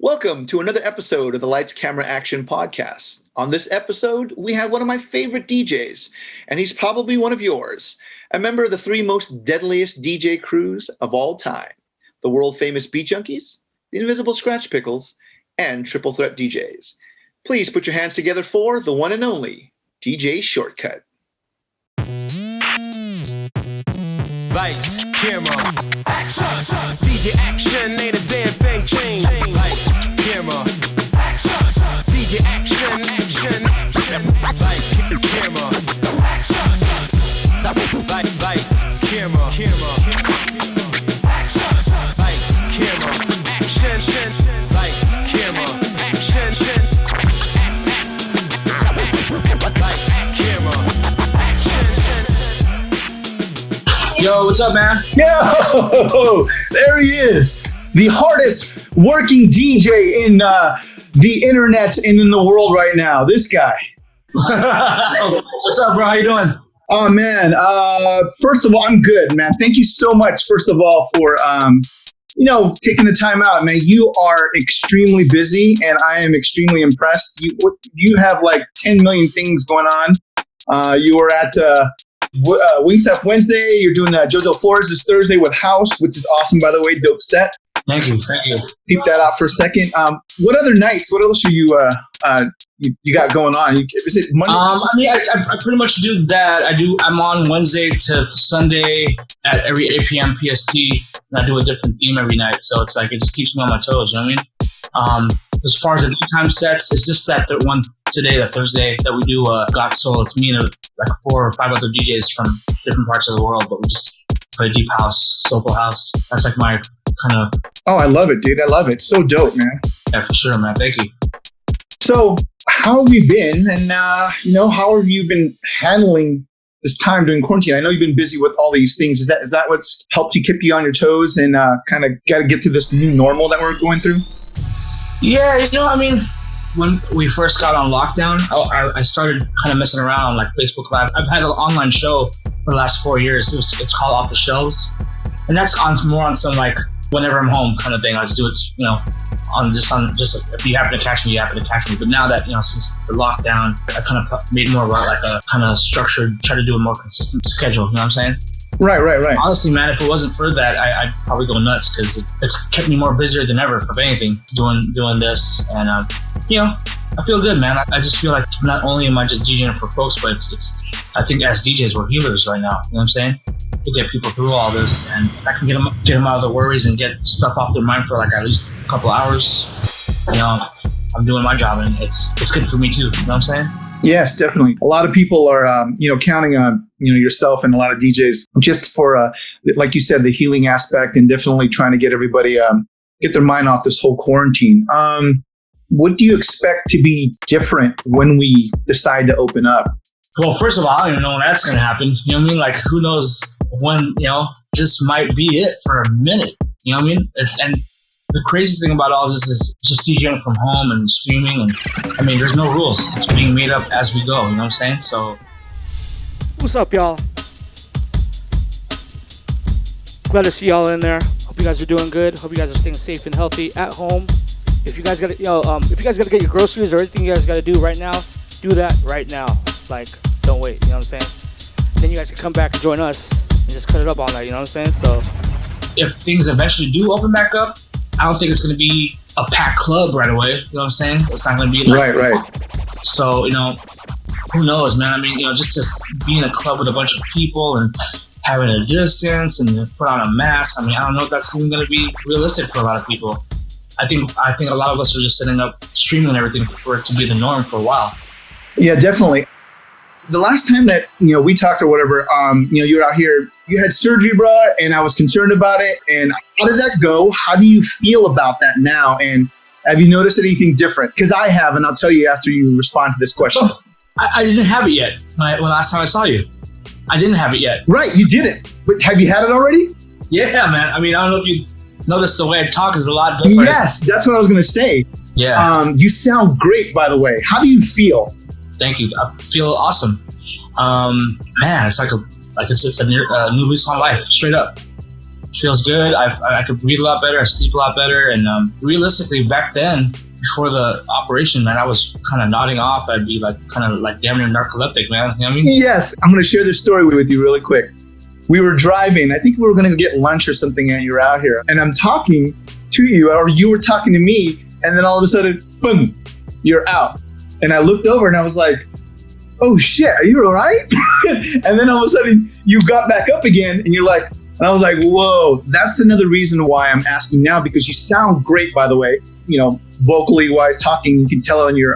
Welcome to another episode of the Lights, Camera, Action podcast. On this episode, we have one of my favorite DJs, and he's probably one of yours, a member of the three most deadliest DJ crews of all time, the world-famous Beat Junkies, the Invisibl Skratch Piklz, and Triple Threat DJs. Please put your hands together for the one and only DJ SHORTKUT. Lights, camera, action. DJ Akshen ain't a damn thing changed. Lights, camera, action. DJ Akshen. Lights, camera, action. Lights, camera, action. Lights, camera, action. Lights, camera, action. Lights, camera, action. Yo, what's up, man? Yo, there he is. The hardest working DJ in the internet and in the world right now. This guy. What's up, bro? How you doing? Oh, man. First of all, I'm good, man. Thank you so much, first of all, for, taking the time out, man. You are extremely busy, and I am extremely impressed. You have like 10 million things going on. You were at Wingstop Wednesday. You're doing Jojo Flores this Thursday with House, which is awesome, by the way. Dope set. Thank you. Peep that out for a second. What other nights? What else are you got going on? Is it Monday? I pretty much do that. I'm on Wednesday to Sunday at every 8 p.m. PST, and I do a different theme every night. So it's like it just keeps me on my toes. You know what I mean? As far as the daytime sets, it's just that the one today, that Thursday, that we do Got Soul. It's me and like 4 or 5 other DJs from different parts of the world, but we just play deep house, soulful house. That's like my kind of... Oh, I love it, dude. I love it. So dope, man. Yeah, for sure, man. Thank you. So how have you been? And, how have you been handling this time during quarantine? I know you've been busy with all these things. Is that what's helped you keep you on your toes and kind of got to get through this new normal that we're going through? Yeah, when we first got on lockdown, I started kind of messing around on like Facebook Live. I've had an online show for the last 4 years. It's called Off the Shelves, and that's more on some like whenever I'm home kind of thing. I just do it, on if you happen to catch me, you happen to catch me. But now that since the lockdown, I kind of made more about like a kind of structured, try to do a more consistent schedule. You know what I'm saying? Right. Honestly, man, if it wasn't for that, I'd probably go nuts because it's kept me more busier than ever for anything doing this. And, I feel good, man. I just feel like not only am I just DJing for folks, but I think as DJs, we're healers right now. You know what I'm saying? To get people through all this, and I can get them out of their worries and get stuff off their mind for like at least a couple hours. I'm doing my job, and it's good for me too. You know what I'm saying? Yes, definitely. A lot of people are, counting on, yourself and a lot of DJs just for, like you said, the healing aspect, and definitely trying to get everybody, get their mind off this whole quarantine. What do you expect to be different when we decide to open up? Well, first of all, I don't even know when that's going to happen. You know what I mean? Like, who knows when, this might be it for a minute. You know what I mean? And the crazy thing about all this is just DJing from home and streaming. And there's no rules. It's being made up as we go. You know what I'm saying? So. What's up, y'all? Glad to see y'all in there. Hope you guys are doing good. Hope you guys are staying safe and healthy at home. If you guys got to get your groceries or anything you guys got to do right now, do that right now. Like, don't wait. You know what I'm saying? Then you guys can come back and join us and just cut it up all night. You know what I'm saying? So, if things eventually do open back up, I don't think it's going to be a packed club right away. You know what I'm saying? It's not going to be like right. So, who knows, man? Just to be in a club with a bunch of people and having a distance and put on a mask. I don't know if that's even going to be realistic for a lot of people. I think a lot of us are just setting up streaming and everything for it to be the norm for a while. Yeah, definitely. The last time that, we talked or whatever, you were out here, you had surgery, bro, and I was concerned about it. And how did that go? How do you feel about that now? And have you noticed anything different? Because I have, and I'll tell you after you respond to this question. Oh, I didn't have it yet. When last time I saw you, I didn't have it yet. Right, you didn't. But have you had it already? Yeah, man. I don't know if you noticed the way I talk is a lot different. Yes, that's what I was going to say. Yeah. You sound great, by the way. How do you feel? Thank you. I feel awesome. Man, it's like it's a new lease on life, straight up. feels good. I could breathe a lot better. I sleep a lot better. And realistically, back then, before the operation, man, I was kind of nodding off. I'd be like kind of like damn near narcoleptic, man. You know what I mean? Yes. I'm going to share this story with you really quick. We were driving. I think we were going to get lunch or something, and you're out here. And I'm talking to you, or you were talking to me. And then all of a sudden, boom, you're out. And I looked over and I was like, oh shit, are you all right? And then all of a sudden you got back up again and you're like, and I was like, whoa, that's another reason why I'm asking now, because you sound great, by the way, you know, vocally wise, talking, you can tell it on your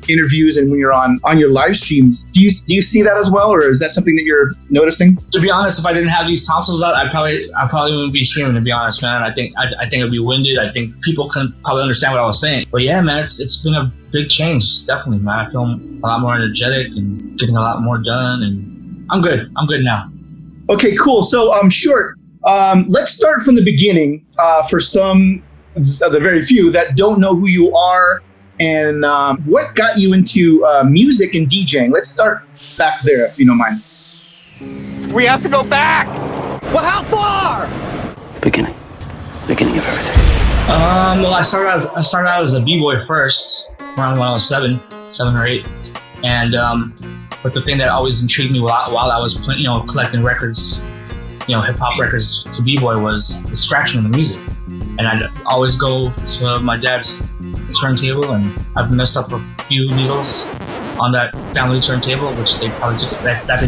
interviews and when you're on your live streams. Do you see that as well? Or is that something that you're noticing? To be honest, if I didn't have these tonsils out, I probably wouldn't be streaming, to be honest, man. I think I'd be winded. I think people couldn't probably understand what I was saying. But yeah, man, it's been a big change, definitely, man. I feel a lot more energetic and getting a lot more done, and I'm good. I'm good now. Okay, cool. So Short, let's start from the beginning for some of the very few that don't know who you are and what got you into music and DJing. Let's start back there, if you don't mind. We have to go back. Well, how far? The beginning of everything. Well, I started out as a b-boy first, around when I was 7 or 8, and but the thing that always intrigued me while I was collecting records, hip hop records to b-boy, was the scratching of the music. And I'd always go to my dad's turntable, and I've messed up a few needles on that family turntable, which they probably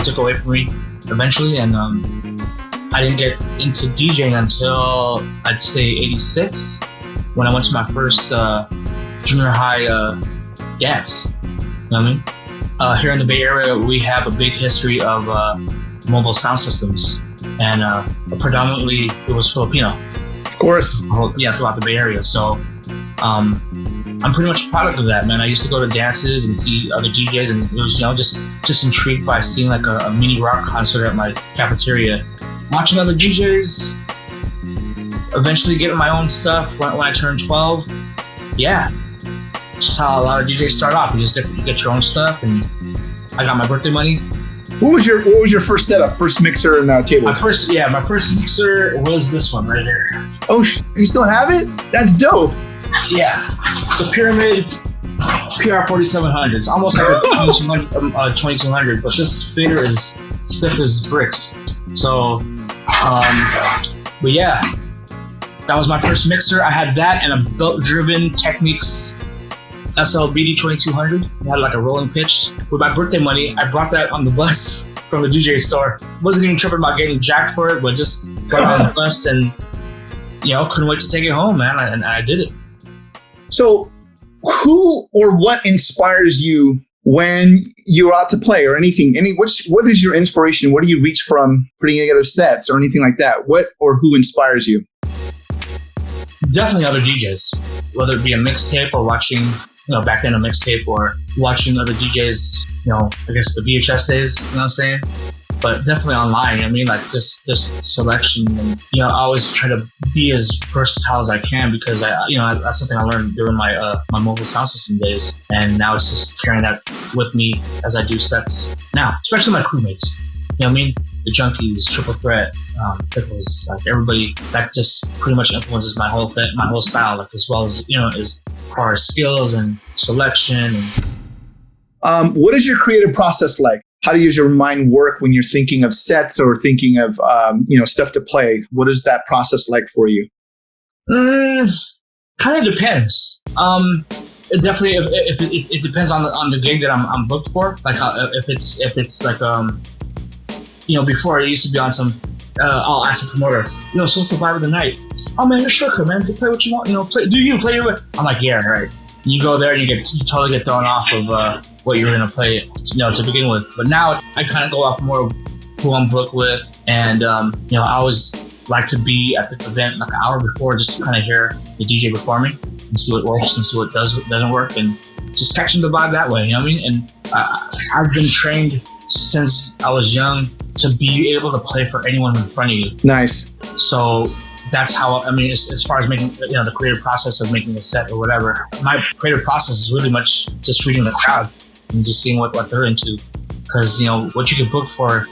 took away from me eventually. And I didn't get into DJing until I'd say 86, when I went to my first junior high dance. You know what I mean? Here in the Bay Area, we have a big history of mobile sound systems, and predominantly it was Filipino. Of course. Yeah, throughout the Bay Area. So I'm pretty much a product of that, man. I used to go to dances and see other DJs, and it was, just intrigued by seeing like a mini rock concert at my cafeteria, watching other DJs, eventually getting my own stuff when I turned 12. Yeah, just how a lot of DJs start off. You get your own stuff, and I got my birthday money. What was your first setup, first mixer and table? My first mixer was this one right here. Oh, you still have it? That's dope. Yeah, it's a Pyramid PR4700. It's almost like a 2200, but this fader is stiff as bricks. So, but yeah, that was my first mixer. I had that and a belt-driven Technics SLBD 2200. It had like a rolling pitch. With my birthday money, I brought that on the bus from the DJ store. Wasn't even tripping about getting jacked for it, but just got on the bus and, couldn't wait to take it home, man. And I did it. So who or what inspires you when you're out to play or anything? What is your inspiration? What do you reach from putting together sets or anything like that? What or who inspires you? Definitely other DJs, whether it be a mixtape or watching, back then a mixtape, or watching other DJs, I guess the VHS days, you know what I'm saying? But definitely online, like just selection, and, I always try to be as versatile as I can, because that's something I learned during my mobile sound system days. And now it's just carrying that with me as I do sets now, especially my crewmates, you know what I mean? The Junkies, Triple Threat, Piklz, like everybody, that just pretty much influences my whole style, like as well as, as far as skills and selection. And what is your creative process like? How does your mind work when you're thinking of sets or thinking of, stuff to play? What is that process like for you? Kind of depends. It definitely, it depends on the gig that I'm booked for. Like if it's like, before I used to be on some, I'll ask the promoter, so what's the vibe of the night? Oh man, you're Shortcut, man. Play what you want, play your way. I'm like, yeah, right. You go there and you totally get thrown off of what you're gonna play, to begin with. But now I kind of go off more of who I'm booked with, and I always like to be at the event like an hour before, just to kind of hear the DJ performing and see what works and see what doesn't work, and just catching the vibe that way. You know what I mean? And I've been trained since I was young to be able to play for anyone in front of you. Nice. So that's how, as far as making, the creative process of making a set or whatever, my creative process is really much just reading the crowd and just seeing what they're into. Because, what you get booked for,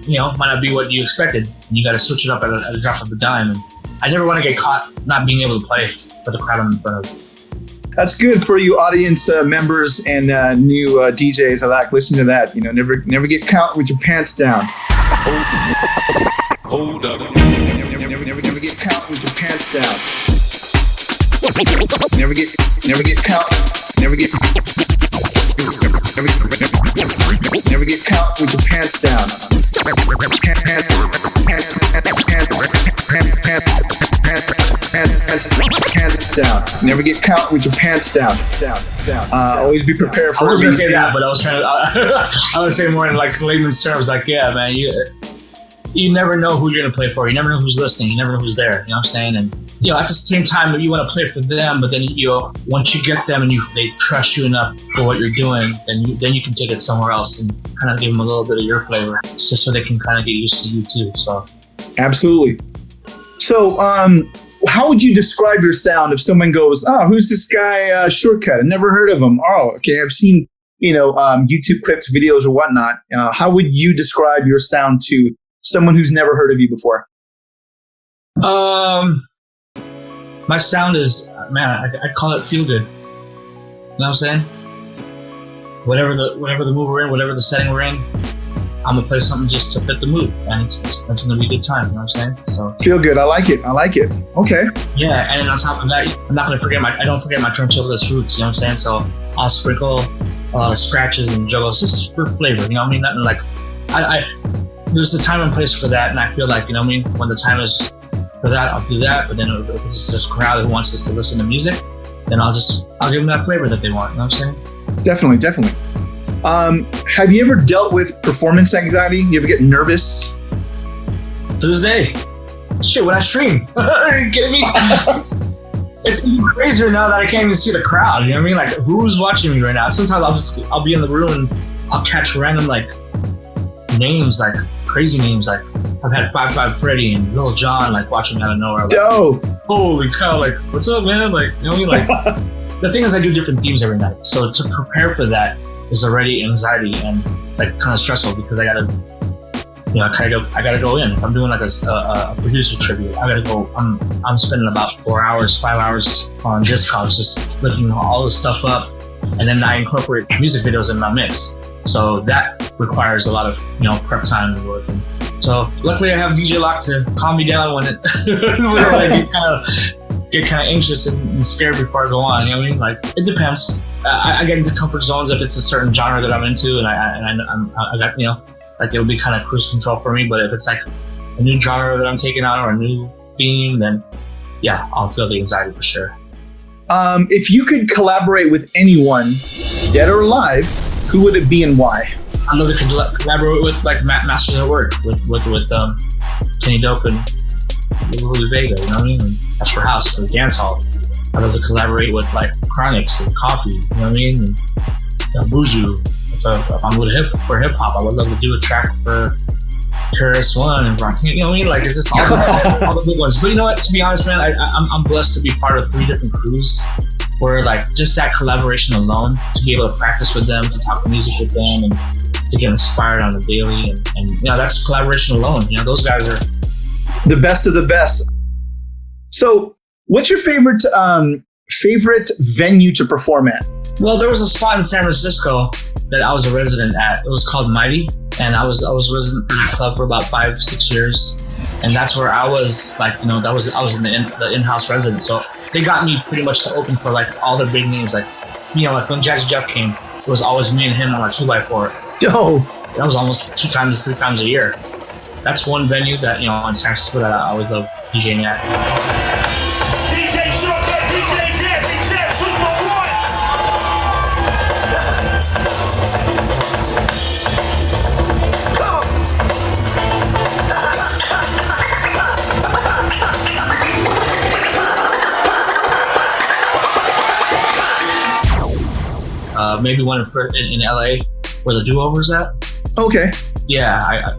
might not be what you expected. And you got to switch it up at a drop of a dime. And I never want to get caught not being able to play for the crowd I'm in front of. That's good for you audience members and new DJs. I like listening to that. You know, never get caught with your pants down. Hold up. Never get caught with your pants down. Never get caught. Never get caught with your pants down. Pants down. Never get caught with your pants down. Always be prepared for. I was gonna say that, but I was trying to. I would say more in like layman's terms. Like, yeah, man, you never know who you're gonna play for. You never know who's listening. You never know who's there. You know what I'm saying? And at the same time, you want to play for them, but then once you get them and they trust you enough for what you're doing, then you can take it somewhere else and kind of give them a little bit of your flavor, just so they can kind of get used to you too. So, absolutely. So, how would you describe your sound if someone goes, "Oh, who's this guy? Shortcut? I never heard of him." Oh, okay, I've seen YouTube clips, videos, or whatnot. How would you describe your sound to someone who's never heard of you before? My sound is, man, I call it feel good. You know what I'm saying? Whatever the mood we're in, whatever the setting we're in, I'm gonna play something just to fit the mood, and it's gonna be a good time. You know what I'm saying? So feel good. I like it. Okay. Yeah, and then on top of that, I'm not gonna forget I don't forget my turntablist roots. You know what I'm saying? So I'll sprinkle a lot of scratches and juggles just for flavor. You know what I mean? Nothing like there's a time and place for that, and I feel like, you know what I mean, when the time is for that, I'll do that. But then if it's just a crowd who wants us to listen to music, then I'll give them that flavor that they want. You know what I'm saying? Definitely. Have you ever dealt with performance anxiety? You ever get nervous? To this day. Shit, when I stream. Are you kidding me? It's even crazier now that I can't even see the crowd. You know what I mean? Like, who's watching me right now? Sometimes I'll be in the room and I'll catch random names, like crazy names. Like, I've had 5'5" Freddy and Lil Jon watching me out of nowhere. Dope. Holy cow! What's up, man? You know what I mean? The thing is, I do different themes every night, so to prepare for that is already anxiety and kind of stressful, because I gotta go in. If I'm doing a producer tribute, I gotta go. I'm spending about 4 hours, 5 hours on Discogs just looking all this stuff up, and then I incorporate music videos in my mix. So that requires a lot of prep time and work. So luckily I have DJ Lock to calm me down when I get kind of anxious and scared before I go on. You know what I mean? It depends. I get into comfort zones if it's a certain genre that I'm into, and I got it'll be kind of cruise control for me. But if it's a new genre that I'm taking on or a new theme, then yeah, I'll feel the anxiety for sure. If you could collaborate with anyone, dead or alive, who would it be and why? I'd love to collaborate with Masters at Work with Kenny Dope and Louis Vega. You know what I mean? And that's for house, for dance hall. I'd love to collaborate with Chronics and Coffee. You know what I mean? And Buju. If I'm with hip hop, I would love to do a track for Curtis One and Rock. You know what I mean? It's just all the big ones. But you know what? To be honest, man, I'm blessed to be part of 3 different crews, where just that collaboration alone, to be able to practice with them, to talk music with them, and to get inspired on the daily, and that's collaboration alone. Those guys are the best of the best. So, what's your favorite venue to perform at? Well, there was a spot in San Francisco that I was a resident at. It was called Mighty, and I was a resident for that club for about 5-6 years, and that's where I was I was in the in-house resident. So they got me pretty much to open for all the big names, when Jazzy Jeff came, it was always me and him on a 2x4. Dope. That was almost 3 times a year. That's one venue that in San Francisco that I always love DJing at. DJ SHORTKUT, DJ Super One. Maybe one in LA where the do-over's at. Okay. Yeah, I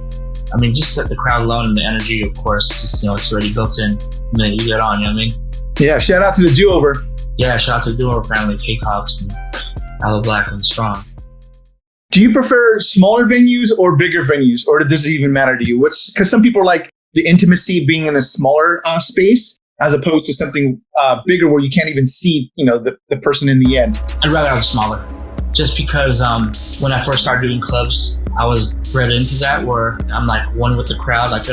mean, just the crowd alone and the energy, of course, just it's already built in. And then you get on, you know what I mean? Yeah, shout out to the do-over. Yeah, shout out to the do-over family, K-Cox and Aloe Black and Strong. Do you prefer smaller venues or bigger venues, or does it even matter to you? Because some people are like, the intimacy being in a smaller space as opposed to something bigger where you can't even see, the person in the end? I'd rather have smaller, just because when I first started doing clubs, I was bred into that where I'm like one with the crowd. Like,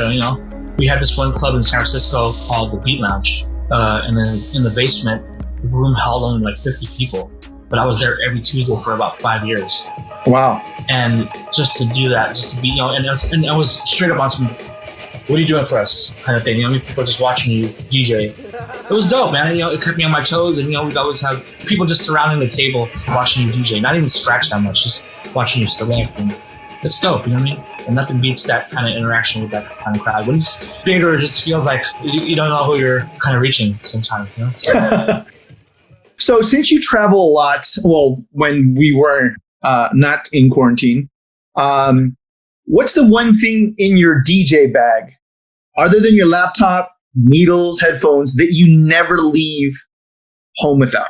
we had this one club in San Francisco called the Beat Lounge, and then in the basement, the room held only like 50 people. But I was there every Tuesday for about 5 years. Wow. And just to do that, just to be, and I was straight up on some, what are you doing for us kind of thing. People just watching you DJ. It was dope, man. It kept me on my toes, and we'd always have people just surrounding the table watching you DJ. Not even scratch that much, just watching you select. And it's dope, you know what I mean? And nothing beats that kind of interaction with that kind of crowd. When it's bigger, it just feels like you don't know who you're kind of reaching sometimes, So. So since you travel a lot, well, when we were not in quarantine, what's the one thing in your DJ bag, other than your laptop, needles, headphones, that you never leave home without?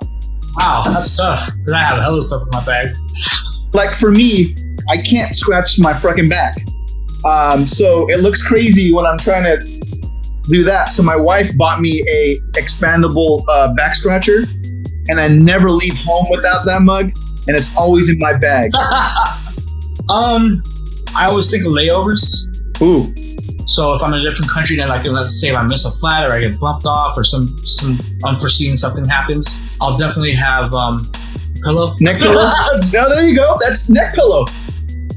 Wow, that's tough, because I have a hell of stuff in my bag. Like for me, I can't scratch my fucking back. So it looks crazy when I'm trying to do that. So my wife bought me a expandable back scratcher, and I never leave home without that mug, and it's always in my bag. I always think of layovers. Ooh. So if I'm in a different country, then like let's say if I miss a flight or I get bumped off or some unforeseen something happens, I'll definitely have pillow. Neck pillow. No, there you go. That's neck pillow.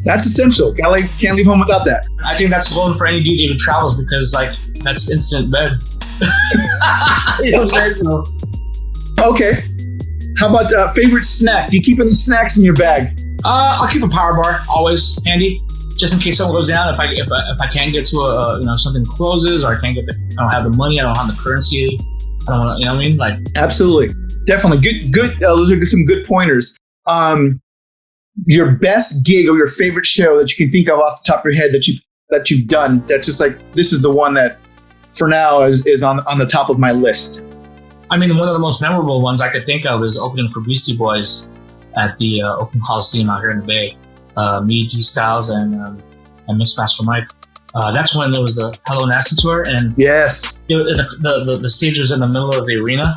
That's essential. Can't leave home without that. I think that's golden for any DJ who travels, because like that's instant bed. You know what I'm saying? So. Okay. How about favorite snack? Do you keep any snacks in your bag? I'll keep a power bar always handy, just in case something goes down. If I can't get to something closes, or I don't have the money, I don't have the currency. I don't want to, you know what I mean? Like, absolutely, definitely good. Those are some good pointers. Your best gig or your favorite show that you can think of off the top of your head that you've done. That's just like, this is the one that for now is on the top of my list. I mean, one of the most memorable ones I could think of is opening for Beastie Boys at the Open Coliseum out here in the Bay. Me, G Styles, and Mixmaster Mike. That's when there was the Hello Nasty tour, and yes, the stage was in the middle of the arena.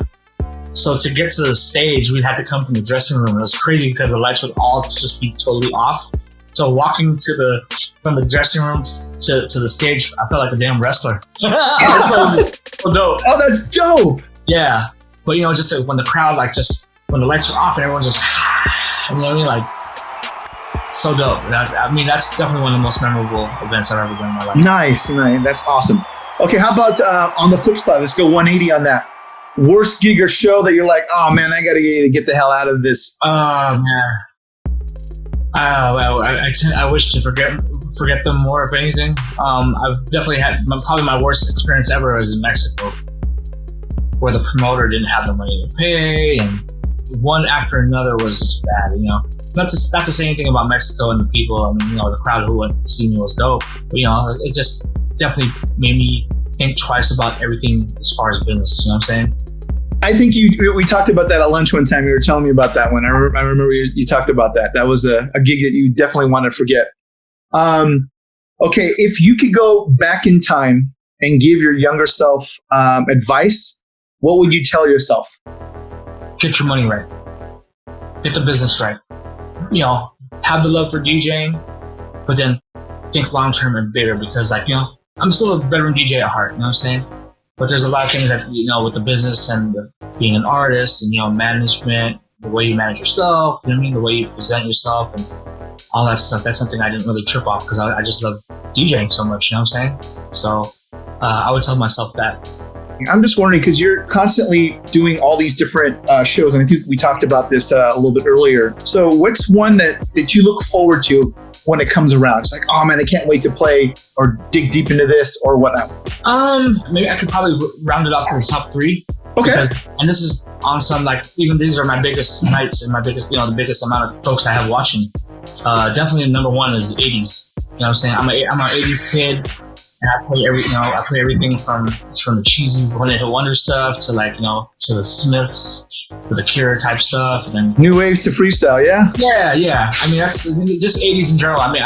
So to get to the stage, we'd have to come from the dressing room. It was crazy because the lights would all just be totally off. So walking from the dressing room to the stage, I felt like a damn wrestler. So dope. Oh, that's dope. Yeah, but just when the crowd when the lights are off and everyone's just, you know what I mean, like, so dope. I mean, that's definitely one of the most memorable events I've ever done in my life. Nice, that's awesome. Okay, how about on the flip side? Let's go 180 on that. Worst gig or show that you're like, oh man, I gotta get the hell out of this. Man. Well, I wish to forget them more, if anything. I've definitely had probably my worst experience ever was in Mexico, where the promoter didn't have the money to pay, and one after another was just bad. Not to say anything about Mexico and the people. I mean, the crowd who went to see me was dope, but it just definitely made me think twice about everything as far as business. You know what I'm saying? I think we talked about that at lunch one time. You were telling me about that one. I remember you talked about that. That was a gig that you definitely want to forget. Okay, if you could go back in time and give your younger self advice, what would you tell yourself? Get your money right. Get the business right. Have the love for DJing, but then think long-term and bigger, because I'm still a veteran DJ at heart, you know what I'm saying? But there's a lot of things that, with the business and being an artist and, management, the way you manage yourself, you know what I mean? The way you present yourself and all that stuff. That's something I didn't really trip off because I just love DJing so much, you know what I'm saying? So I would tell myself that. I'm just wondering, because you're constantly doing all these different shows, and I think we talked about this a little bit earlier. So what's one that you look forward to when it comes around? It's like, oh man, I can't wait to play or dig deep into this or whatnot. Maybe I could probably round it off to the top 3. Okay. And this is on some, even these are my biggest nights and my biggest, the biggest amount of folks I have watching. Definitely number 1 is the 80s. You know what I'm saying? I'm an 80s kid. And I play everything from the cheesy one-hit wonder stuff to to the Smiths, to the Cure type stuff, and then new waves to freestyle. Yeah. I mean, that's just 80s in general. I mean,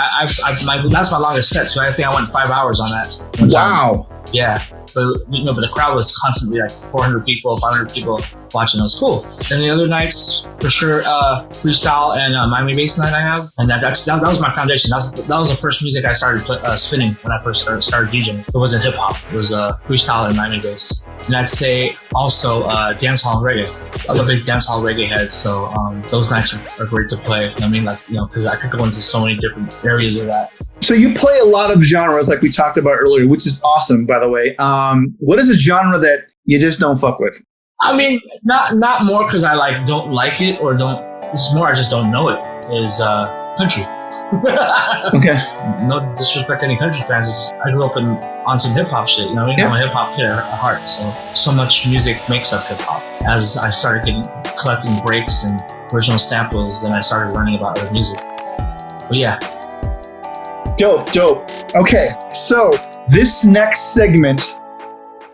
that's my longest set, so I think I went 5 hours on that. Wow. Yeah, but but the crowd was constantly like 400 people, 500 people watching. It was cool. And the other nights, for sure, freestyle and Miami bass night I have, and that was my foundation. That was the first music I started spinning when I first started DJing. It wasn't hip hop. It was freestyle and Miami bass. And I'd say also dancehall and reggae. I'm a big dancehall reggae head, so those nights are great to play. I mean, because I could go into so many different areas of that. So you play a lot of genres, like we talked about earlier, which is awesome, by the way. What is a genre that you just don't fuck with? I mean, not more because I don't like it or don't. It's more I just don't know it. Is country. Okay. No disrespect to any country fans. I grew up on some hip hop shit. You know, I'm a hip hop kid at heart. So much music makes up hip hop. As I started collecting breaks and original samples, then I started learning about other music. But yeah. Dope. Okay, so this next segment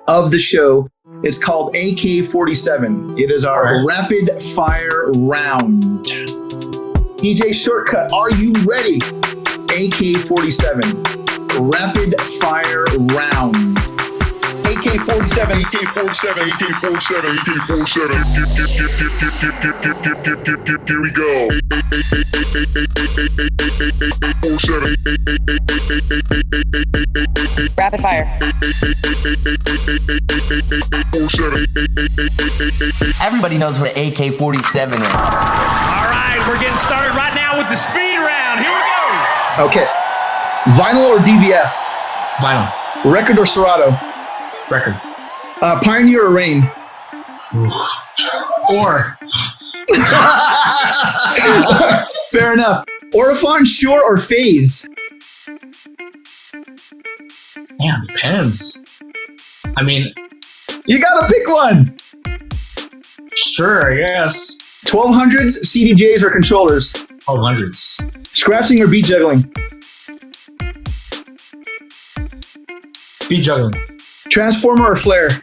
of the show is called AK-47. It is our rapid fire round. DJ Shortcut, are you ready? AK-47, rapid fire round. AK-47, AK-47, AK-47, AK-47. Here we go. Rapid fire. Everybody knows what AK-47 is. All right, we're getting started right now with the speed round. Here we go. Okay. Vinyl or DVS? Vinyl. Record or Serato? Record. Pioneer or Rain? Or. Fair enough. Orifon, Shure, or Phase? Yeah, depends. I mean, you gotta pick one. Sure, I guess. 1200s, CDJs, or controllers? 1200s. Scratching or beat juggling? Beat juggling. Transformer or flare?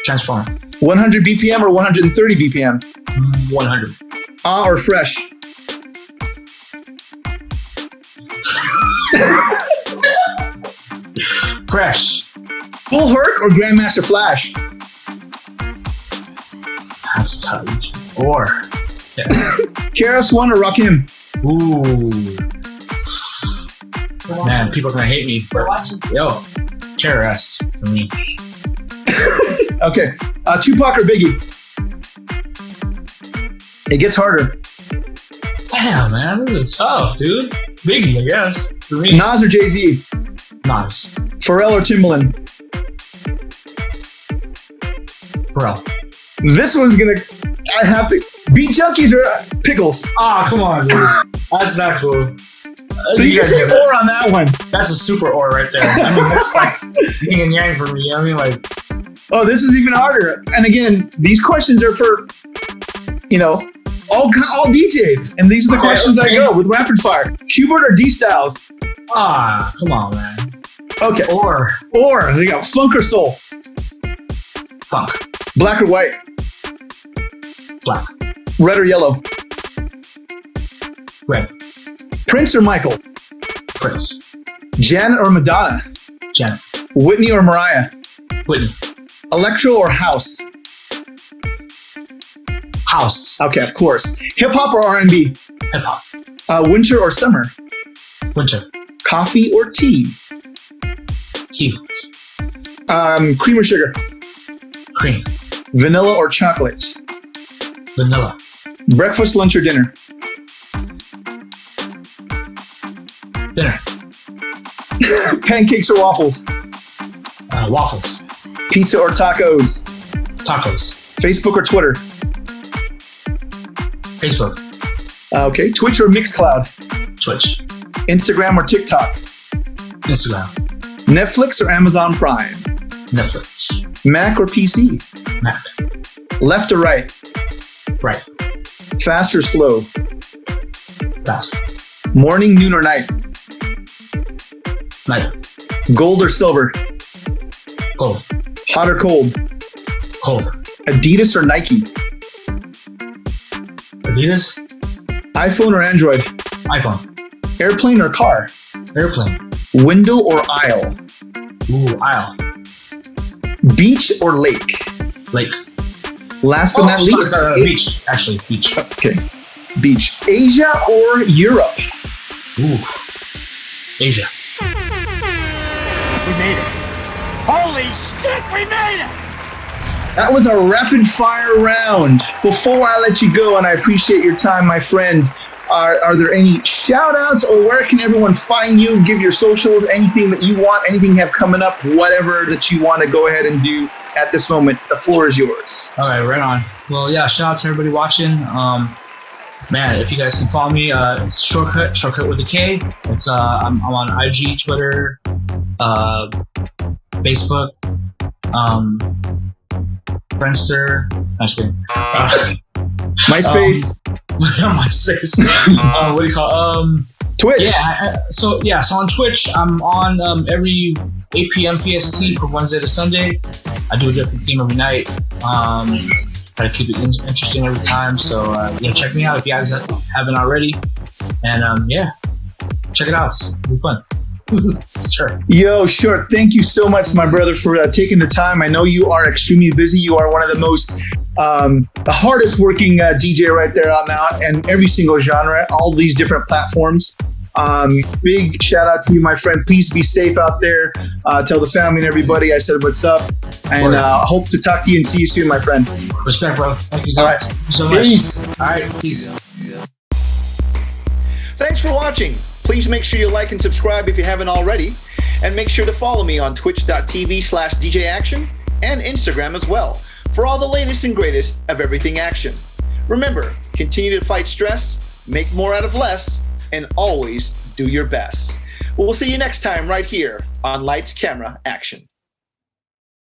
Transformer. 100 BPM or 130 BPM? 100. Or fresh? Fresh. Full Herc or Grandmaster Flash? That's tough. Or. Yes. KRS-One or Rakim? Ooh. Man, people are gonna hate me. Yo, KRS for me. Okay. Tupac or Biggie? It gets harder. Damn, man, this is tough, dude. Biggie, I guess. For me. Nas or Jay-Z? Nas. Pharrell or Timbaland? Pharrell. This one's gonna. I have to. Beat Junkies or Piklz? Ah, come on, dude. That's not cool. So you can say or on that one. That's a super or right there. I mean, that's like yin and yang for me. I mean, like. Oh, this is even harder. And again, these questions are for, all DJs. And these are the questions I go with rapid fire. Qbert or D-Styles? Ah, come on, man. Okay. Or. They got funk or soul? Funk. Black or white? Black. Red or yellow? Red. Prince or Michael? Prince. Janet or Madonna? Janet. Whitney or Mariah? Whitney. Electro or house? House. Okay, of course. Hip hop or R&B? Hip hop. Winter or summer? Winter. Coffee or tea? Tea. Cream or sugar? Cream. Vanilla or chocolate? Vanilla. Breakfast, lunch, or dinner? Dinner. Pancakes or waffles? Waffles. Pizza or tacos? Tacos. Facebook or Twitter? Facebook. Okay. Twitch or Mixcloud? Twitch. Instagram or TikTok? Instagram. Netflix or Amazon Prime? Netflix. Mac or PC? Mac. Left or right? Right. Fast or slow? Fast. Morning, noon, or night? Night. Gold or silver? Gold. Hot or cold? Cold. Adidas or Nike? Adidas. iPhone or Android? iPhone. Airplane or car? Airplane. Window or aisle? Ooh, aisle. Beach or lake? Lake. Last but not least, beach. Actually, beach. Okay. Beach. Asia or Europe? Ooh. Asia. We made it. Holy shit, we made it! That was a rapid fire round. Before I let you go, and I appreciate your time, my friend, are there any shout outs, or where can everyone find you? Give your socials, anything that you want, anything you have coming up, whatever that you want to go ahead and do at this moment. The floor is yours. All right, right on. Well, yeah, shout out to everybody watching. Man, if you guys can follow me, it's Shortcut with a K. It's I'm on IG, Twitter, Facebook, Friendster. I'm just kidding. MySpace. MySpace. What do you call Twitch? Yeah. So on Twitch, I'm on every 8 p.m. PST from Wednesday to Sunday. I do a different theme every night. Try to keep it interesting every time. So check me out if you guys haven't already. And check it out. It'll be fun. Sure. Yo, Short, thank you so much, my brother, for taking the time. I know you are extremely busy. You are one of the most, the hardest working DJ right there out now, and every single genre, all these different platforms. Big shout out to you, my friend. Please be safe out there. Tell the family and everybody I said what's up, and hope to talk to you and see you soon, my friend. Respect, bro. Thank you. All right. Thank you so much. Peace. All right. Peace. Thanks for watching. Please make sure you like and subscribe if you haven't already. And make sure to follow me on twitch.tv/DJ Akshen and Instagram as well for all the latest and greatest of everything action. Remember, continue to fight stress, make more out of less, and always do your best. We'll see you next time right here on Lights, Camera, Action.